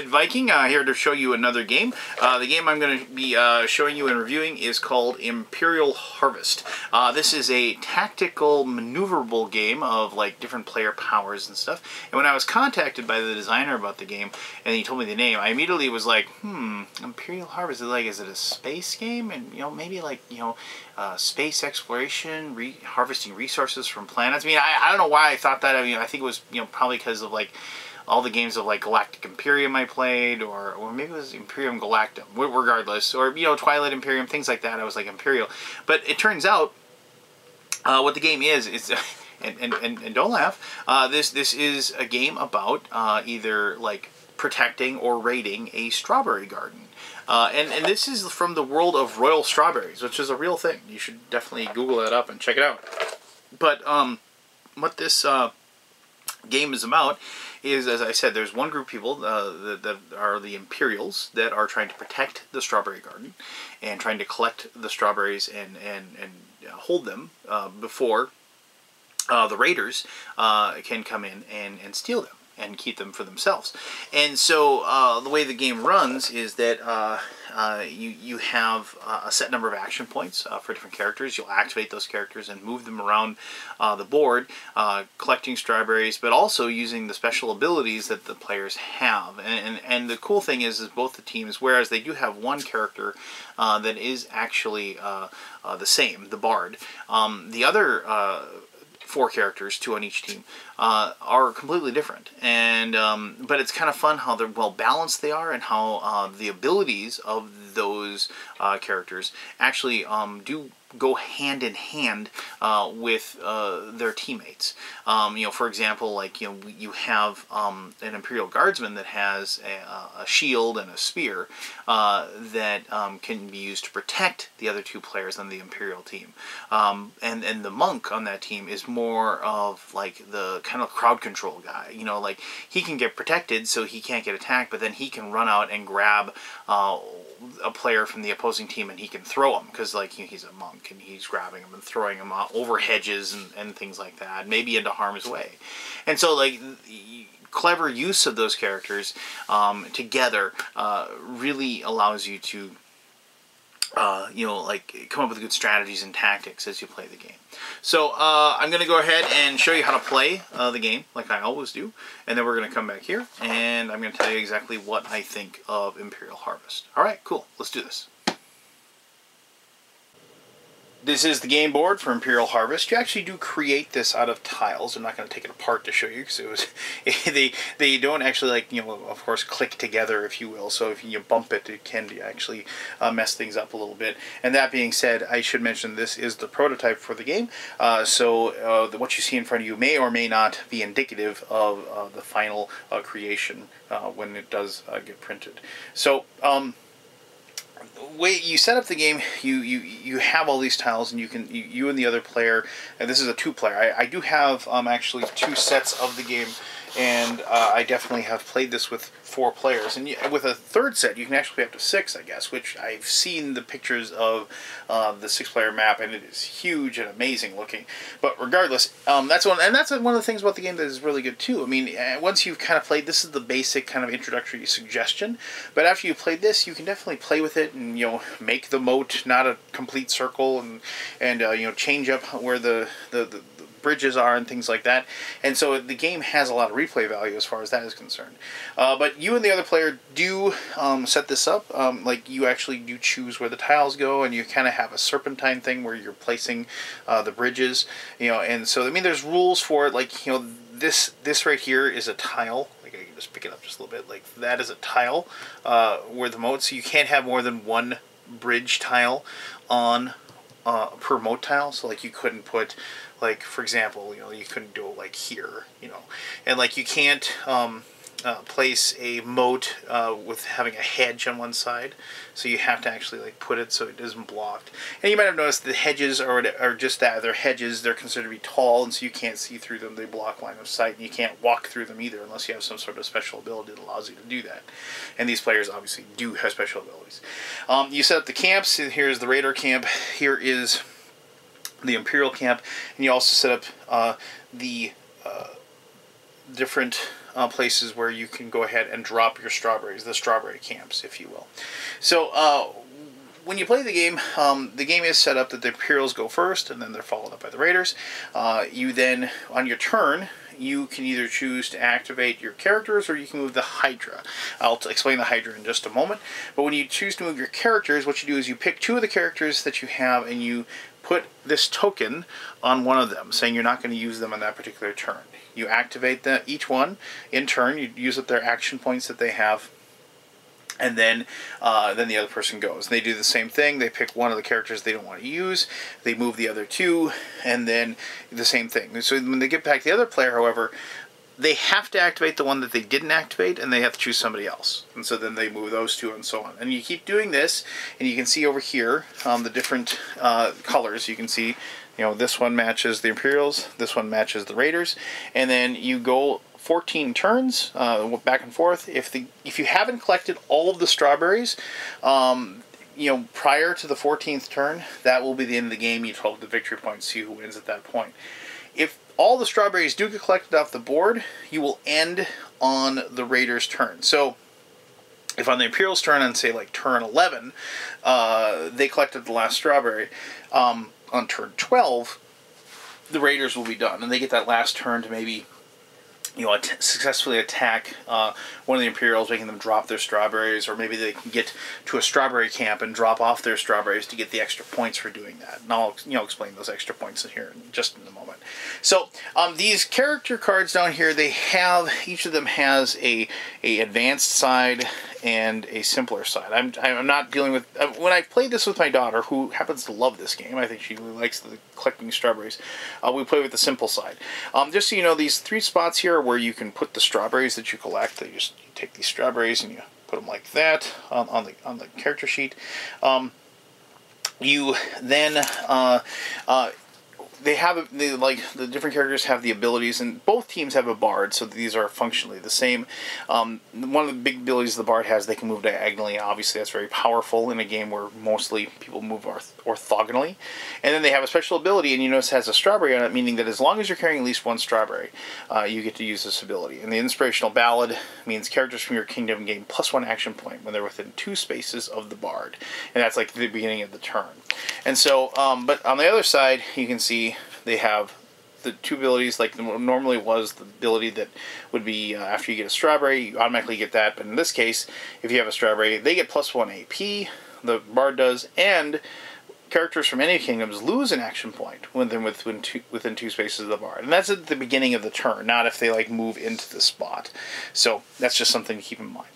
Viking here to show you another game. The game I'm going to be showing you and reviewing is called Imperial Harvest. This is a tactical maneuverable game of like different player powers and stuff. And when I was contacted by the designer about the game and he told me the name, I immediately was like, Imperial Harvest, is it a space game? And maybe like space exploration, harvesting resources from planets. I mean, I don't know why I thought that. I mean, I think it was probably because of like all the games of like Galactic Imperium I played, or maybe it was Imperium Galactum, regardless, or Twilight Imperium, things like that. I was like Imperial, but it turns out what the game is and don't laugh. This is a game about either like protecting or raiding a strawberry garden. And this is from the world of royal strawberries, which is a real thing. You should definitely Google that up and check it out. But what this game is about is, as I said, there's one group of people that are the Imperials that are trying to protect the strawberry garden and trying to collect the strawberries and hold them before the raiders can come in and steal them and keep them for themselves. And so the way the game runs is that you have a set number of action points for different characters. You'll activate those characters and move them around the board, collecting strawberries, but also using the special abilities that the players have. And the cool thing is both the teams, whereas they do have one character that is actually the same, the Bard, the other 4 characters, 2 on each team, are completely different. And but it's kind of fun how they're well balanced they are, and how the abilities of those characters actually do go hand in hand with their teammates. For example, like you have an Imperial Guardsman that has a shield and a spear that can be used to protect the other 2 players on the Imperial team. And the monk on that team is more of like the kind of crowd control guy. Like he can get protected so he can't get attacked, but then he can run out and grab a player from the opposing team and he can throw him, because like he's a monk and he's grabbing him and throwing him over hedges and things like that, maybe into harm's way. And so like clever use of those characters together really allows you to like come up with good strategies and tactics as you play the game. So I'm going to go ahead and show you how to play the game like I always do, and then we're going to come back here and I'm going to tell you exactly what I think of Imperial Harvest. Alright, cool. Let's do this. This is the game board for Imperial Harvest. You actually do create this out of tiles. I'm not going to take it apart to show you, because they don't actually, like, of course, click together, if you will. So if you bump it, it can actually mess things up a little bit. And that being said, I should mention this is the prototype for the game. So what you see in front of you may or may not be indicative of the final creation when it does get printed. So way you set up the game, you have all these tiles, and you and the other player, and this is a 2-player. I do have actually 2 sets of the game, and I definitely have played this with 4 players, and with a 3rd set you can actually play up to 6, I guess, which I've seen the pictures of the 6-player map, and it is huge and amazing looking. But regardless, that's one of the things about the game that is really good too. I mean, once you've kind of played, this is the basic kind of introductory suggestion, but after you played this, you can definitely play with it and make the moat not a complete circle, and change up where the bridges are and things like that. And so the game has a lot of replay value as far as that is concerned. But you and the other player do set this up. Like you actually do choose where the tiles go, and you kind of have a serpentine thing where you're placing the bridges. And so I mean, there's rules for it. Like this right here is a tile. Like I can just pick it up just a little bit. Like that is a tile where the moat. So you can't have more than 1 bridge tile on per moat tile. So like you couldn't put, like, for example, you couldn't do it like here, and like you can't place a moat with having a hedge on one side, so you have to actually like put it so it isn't blocked. And you might have noticed the hedges are just that, they're hedges. They're considered to be tall, and so you can't see through them. They block line of sight, and you can't walk through them either unless you have some sort of special ability that allows you to do that. And these players obviously do have special abilities. You set up the camps. Here's the raider camp. Here is the Imperial camp, and you also set up the different places where you can go ahead and drop your strawberries, the strawberry camps, if you will. So when you play the game is set up that the Imperials go first, and then they're followed up by the Raiders. You then, on your turn, you can either choose to activate your characters, or you can move the Hydra. I'll explain the Hydra in just a moment. But when you choose to move your characters, what you do is you pick 2 of the characters that you have, and you put this token on one of them, saying you're not going to use them on that particular turn. You activate each one in turn. You use up their action points that they have, and then the other person goes. They do the same thing. They pick one of the characters they don't want to use. They move the other 2, and then the same thing. So when they get back to the other player, however, they have to activate the one that they didn't activate, and they have to choose somebody else. And so then they move those 2, and so on. And you keep doing this, and you can see over here the different colors. You can see, this one matches the Imperials, this one matches the Raiders, and then you go 14 turns back and forth. If you haven't collected all of the strawberries, prior to the 14th turn, that will be the end of the game. You total the victory points, see who wins at that point. If all the strawberries do get collected off the board, you will end on the Raiders' turn. So if on the Imperials' turn, on say like turn 11, they collected the last strawberry, on turn 12, the Raiders will be done, and they get that last turn to maybe successfully attack one of the Imperials, making them drop their strawberries, or maybe they can get to a strawberry camp and drop off their strawberries to get the extra points for doing that. And I'll explain those extra points in here just in a moment. So these character cards down here, each of them has a advanced side and a simpler side. I'm not dealing with when I played this with my daughter, who happens to love this game. I think she really likes collecting strawberries. We play with the simple side. Just so you know, these 3 spots here where you can put the strawberries that you collect. You take these strawberries and you put them like that on the character sheet. You then the different characters have the abilities, and both teams have a bard, so these are functionally the same. One of the big abilities the bard has, they can move diagonally. Obviously, that's very powerful in a game where mostly people move orthogonally. And then they have a special ability, and you notice it has a strawberry on it, meaning that as long as you're carrying at least 1 strawberry, you get to use this ability. And the inspirational ballad means characters from your kingdom gain +1 action point when they're within 2 spaces of the bard, and that's like the beginning of the turn. And so, but on the other side, you can see they have the 2 abilities, like normally was the ability that would be after you get a strawberry, you automatically get that. But in this case, if you have a strawberry, they get +1 AP, the bard does, and characters from any kingdoms lose an action point when they're within 2 spaces of the bard. And that's at the beginning of the turn, not if they move into the spot. So that's just something to keep in mind.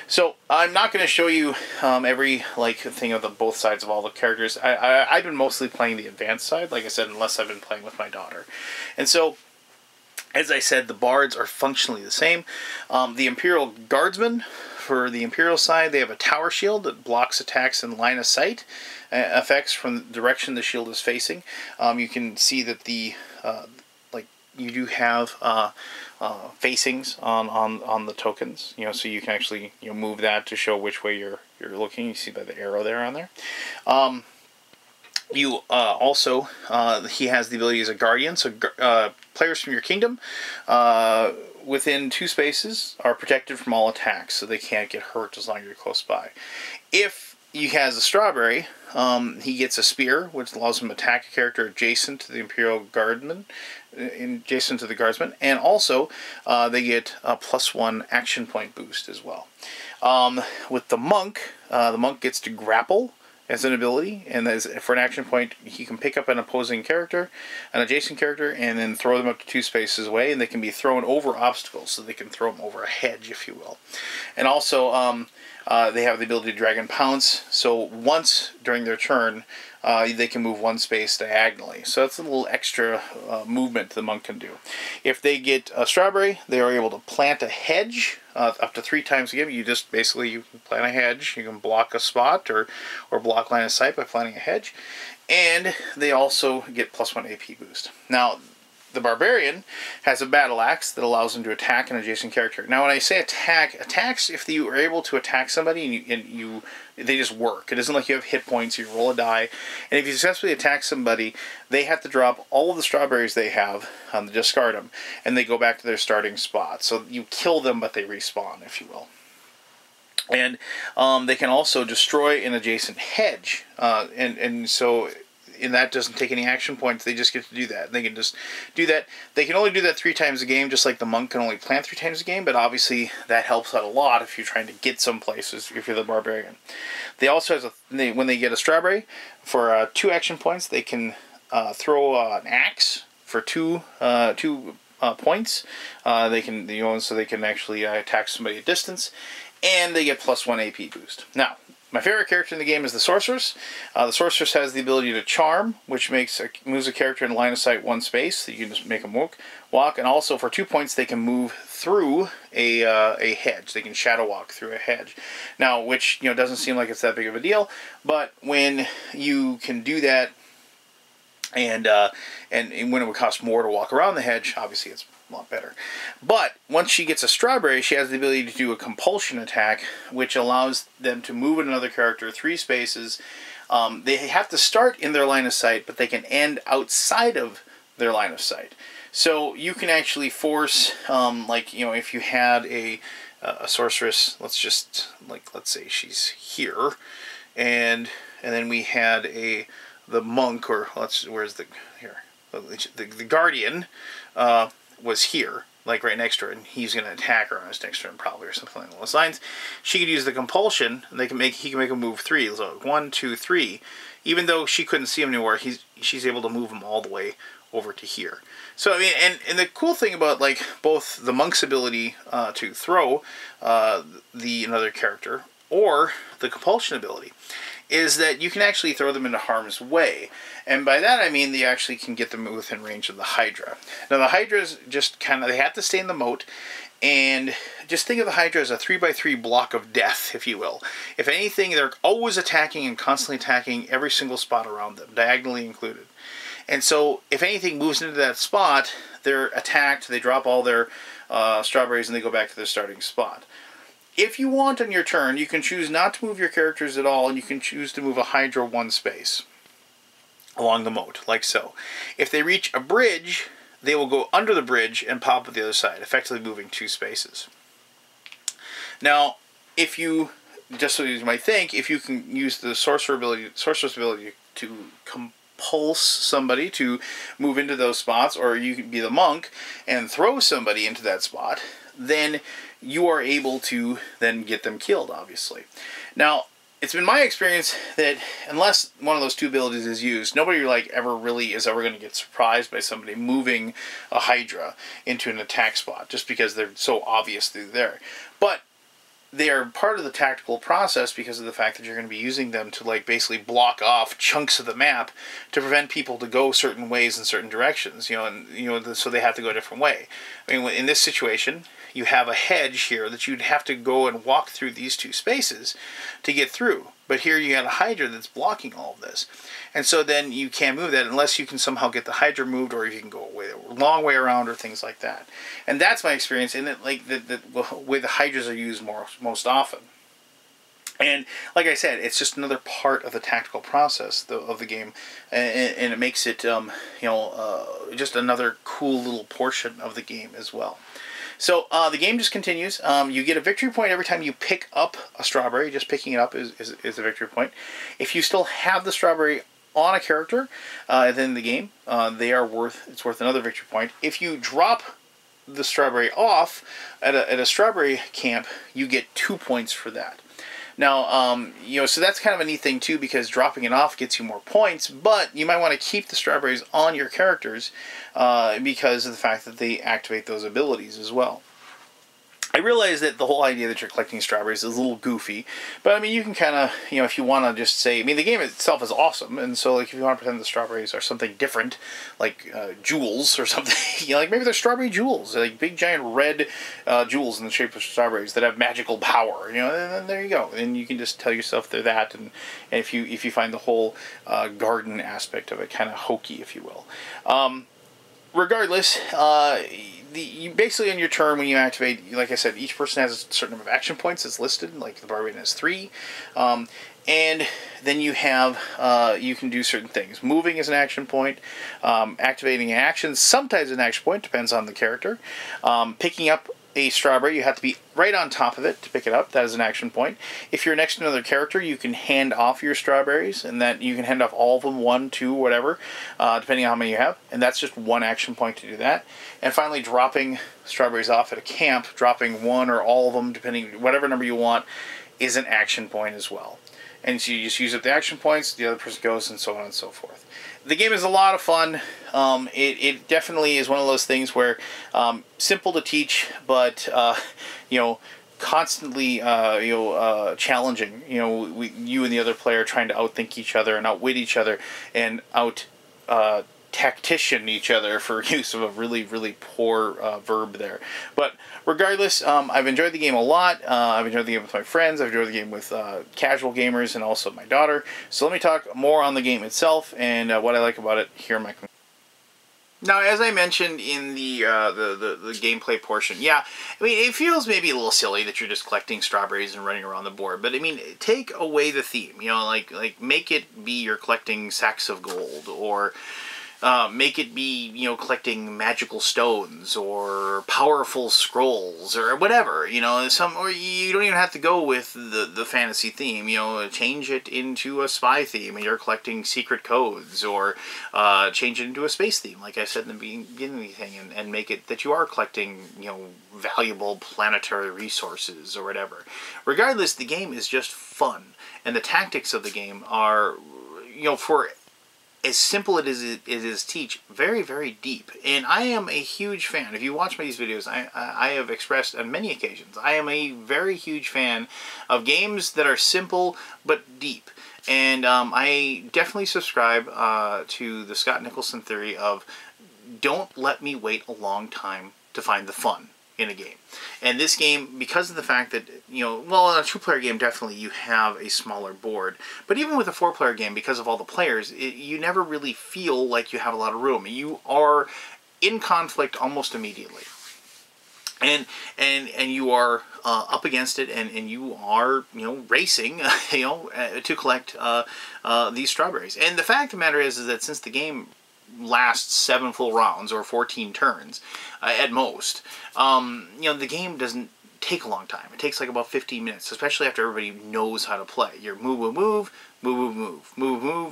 So I'm not going to show you every thing of both sides of all the characters. I've been mostly playing the advanced side, like I said, unless I've been playing with my daughter. And so, as I said, the bards are functionally the same. The Imperial Guardsmen, for the Imperial side, they have a tower shield that blocks attacks in line of sight effects from the direction the shield is facing. You can see that you do have facings on the tokens, so you can actually move that to show which way you're looking. You see by the arrow there on there. You also, he has the ability as a guardian, so players from your kingdom within 2 spaces are protected from all attacks, so they can't get hurt as long as you're close by. If he has a strawberry, he gets a spear, which allows him to attack a character adjacent to the Imperial Guardsman, and also they get a +1 action point boost as well. With the monk gets to grapple as an ability, and for an action point, he can pick up an opposing character, an adjacent character, and then throw them up to 2 spaces away, and they can be thrown over obstacles, so they can throw them over a hedge, if you will. And also, they have the ability to drag and pounce, so once during their turn, they can move 1 space diagonally. So that's a little extra movement the monk can do. If they get a strawberry, they are able to plant a hedge up to 3 times a game. You can plant a hedge. You can block a spot or block line of sight by planting a hedge. And they also get +1 AP boost. Now, the barbarian has a battle axe that allows him to attack an adjacent character. Now, when I say attacks if you are able to attack somebody and they just work. It isn't like you have hit points. You roll a die, and if you successfully attack somebody, they have to drop all of the strawberries they have, discard them, and they go back to their starting spot. So you kill them, but they respawn, if you will. And they can also destroy an adjacent hedge, and so. And that doesn't take any action points. They just get to do that. They can just do that. They can only do that 3 times a game, just like the monk can only plant 3 times a game. But obviously, that helps out a lot if you're trying to get some places. If you're the barbarian, they also when they get a strawberry for 2 action points, they can throw an axe for 2 points. They can so they can actually attack somebody at distance, and they get +1 AP boost. Now, my favorite character in the game is the Sorceress. The Sorceress has the ability to Charm, which moves a character in line of sight 1 space, so you can just make them walk. And also for 2 points, they can move through a hedge. They can shadow walk through a hedge. Now, which doesn't seem like it's that big of a deal, but when you can do that, and when it would cost more to walk around the hedge, obviously it's a lot better. But once she gets a strawberry, she has the ability to do a compulsion attack, which allows them to move another character 3 spaces. They have to start in their line of sight, but they can end outside of their line of sight. So you can actually force, if you had a sorceress, let's say she's here, and then we had the monk, or the guardian was here, like right next to her, and he's going to attack her on his next turn probably, or something along those lines. She could use the compulsion, and he can make him move 3. So 1, 2, 3. Even though she couldn't see him anymore, she's able to move him all the way over to here. So I mean, and the cool thing about both the monk's ability to throw another character or the compulsion ability is that you can actually throw them into harm's way. And by that I mean they actually can get them within range of the Hydra. Now the Hydras just they have to stay in the moat, and just think of the Hydra as a 3x3 block of death, if you will. If anything, they're always attacking and constantly attacking every single spot around them, diagonally included. And so if anything moves into that spot, they're attacked, they drop all their strawberries, and they go back to their starting spot. If you want on your turn, you can choose not to move your characters at all, and you can choose to move a Hydra 1 space along the moat, like so. If they reach a bridge, they will go under the bridge and pop at the other side, effectively moving 2 spaces. Now, if you, just so you might think, if you can use the sorcerer's ability to compulse somebody to move into those spots, or you can be the monk and throw somebody into that spot, then you are able to then get them killed, obviously. Now, it's been my experience that unless one of those 2 abilities is used, nobody ever going to get surprised by somebody moving a Hydra into an attack spot, just because they're so obviously there. But they are part of the tactical process because of the fact that you're going to be using them to basically block off chunks of the map to prevent people to go certain ways in certain directions, so they have to go a different way. I mean, in this situation, you have a hedge here that you'd have to go and walk through these 2 spaces to get through. But here you got a Hydra that's blocking all of this. And so then you can't move that unless you can somehow get the Hydra moved, or you can go a long way around, or things like that. And that's my experience in it, the way the Hydras are used most often. And like I said, it's just another part of the tactical process of the game, and it makes it just another cool little portion of the game as well. So the game just continues. You get a victory point every time you pick up a strawberry. Just picking it up is a victory point. If you still have the strawberry on a character in the game, it's worth another victory point. If you drop the strawberry off at a strawberry camp, you get 2 points for that. Now, so that's kind of a neat thing too, because dropping it off gets you more points, but you might want to keep the strawberries on your characters because of the fact that they activate those abilities as well. I realize that the whole idea that you're collecting strawberries is a little goofy, but I mean, you can kind of, if you want to just say, I mean, the game itself is awesome, and so if you want to pretend the strawberries are something different, like jewels or something, maybe they're strawberry jewels, like big giant red jewels in the shape of strawberries that have magical power, and then there you go, and you can just tell yourself they're that, and if you find the whole garden aspect of it kind of hokey, if you will. regardless, you basically on your turn when you activate, like I said, each person has a certain number of action points that's listed. Like the barbarian has 3, and then you have you can do certain things. Moving is an action point. Activating an action sometimes an action point, depends on the character. Picking up a strawberry, you have to be right on top of it to pick it up. That is an action point. If you're next to another character, you can hand off your strawberries, and that you can hand off all of them, 1, 2, whatever, depending on how many you have, and that's just 1 action point to do that. And finally, dropping strawberries off at a camp, dropping 1 or all of them, depending whatever number you want, is an action point as well. And so you just use up the action points, the other person goes, and so on and so forth. The game is a lot of fun. It definitely is one of those things where simple to teach, but you know, constantly challenging. You know, you and the other player trying to outthink each other and outwit each other and out tactician each other, for use of a really, really poor verb there. But regardless, I've enjoyed the game a lot. I've enjoyed the game with my friends. I've enjoyed the game with casual gamers and also my daughter. So let me talk more on the game itself and what I like about it here in my conclusion. Now, as I mentioned in the gameplay portion, yeah, I mean, it feels maybe a little silly that you're just collecting strawberries and running around the board, but I mean, take away the theme, you know, like make it be you're collecting sacks of gold, or make it be, you know, collecting magical stones or powerful scrolls or whatever, you know, or you don't even have to go with the fantasy theme, you know, change it into a spy theme and you're collecting secret codes, or change it into a space theme, like I said in the beginning of the thing, and make it that you are collecting, you know, valuable planetary resources or whatever. Regardless, the game is just fun, and the tactics of the game are, you know, for as simple it is teach, very, very deep. And I am a huge fan. If you watch these videos, I have expressed on many occasions, I am a very huge fan of games that are simple but deep. And I definitely subscribe to the Scott Nicholson theory of don't let me wait a long time to find the fun in a game. And this game, because of the fact that, you know, well, in a 2-player game, definitely you have a smaller board. But even with a 4-player game, because of all the players, you never really feel like you have a lot of room. You are in conflict almost immediately. And you are up against it, and you are, you know, racing, you know, to collect these strawberries. And the fact of the matter is that since the game lasts 7 full rounds or 14 turns at most, you know, the game doesn't take a long time. It takes like about 15 minutes, especially after everybody knows how to play. You're move,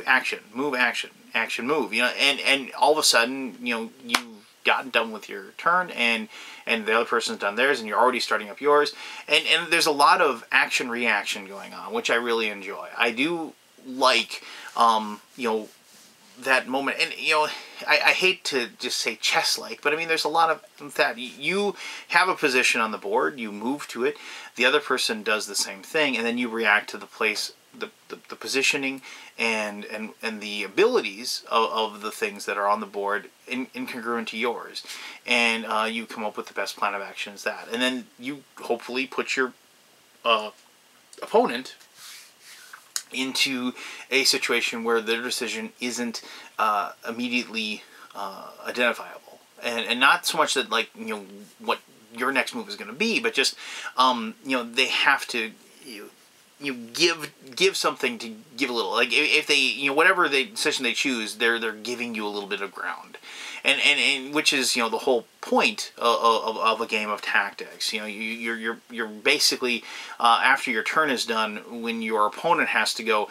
action, move, you know, and all of a sudden, you know, you've gotten done with your turn, and the other person's done theirs, and you're already starting up yours, and there's a lot of action reaction going on, which I really enjoy. I do like, you know, that moment, and you know, I hate to just say chess-like, but I mean, there's a lot of that. You have a position on the board, you move to it, the other person does the same thing, and then you react to the place, the positioning, and the abilities of the things that are on the board incongruent to yours, and you come up with the best plan of action as that, and then you hopefully put your opponent into a situation where their decision isn't immediately identifiable, and not so much that, like, you know, what your next move is going to be, but just you know, they have to you give something to give a little, like if they, you know, whatever the decision they choose, they're giving you a little bit of ground. And which is, you know, the whole point of a game of tactics. You know, you're basically after your turn is done, when your opponent has to go,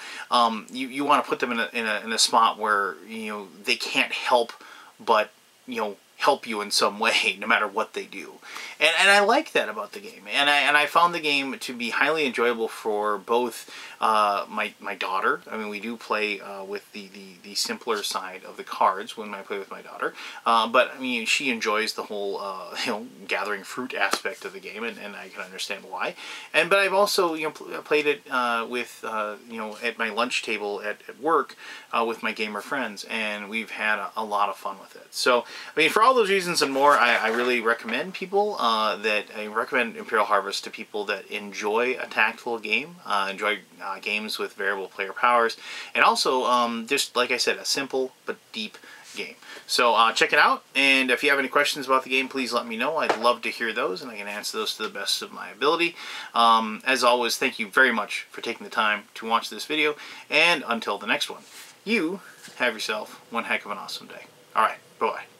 you want to put them in a spot where, you know, they can't help but, you know, help you in some way, no matter what they do. And I like that about the game. And I found the game to be highly enjoyable for both my daughter. I mean, we do play with the simpler side of the cards when I play with my daughter. But I mean, she enjoys the whole you know, gathering fruit aspect of the game, and I can understand why. But I've also, you know, played it with you know, at my lunch table at work with my gamer friends, and we've had a lot of fun with it. So I mean, for all those reasons and more, I really recommend people I recommend Imperial Harvest to people that enjoy a tactical game, enjoy games with variable player powers, and also just like I said, a simple but deep game. So check it out, and if you have any questions about the game, please let me know. I'd love to hear those, and I can answer those to the best of my ability. As always, thank you very much for taking the time to watch this video, and until the next one, you have yourself one heck of an awesome day. Alright, bye-bye.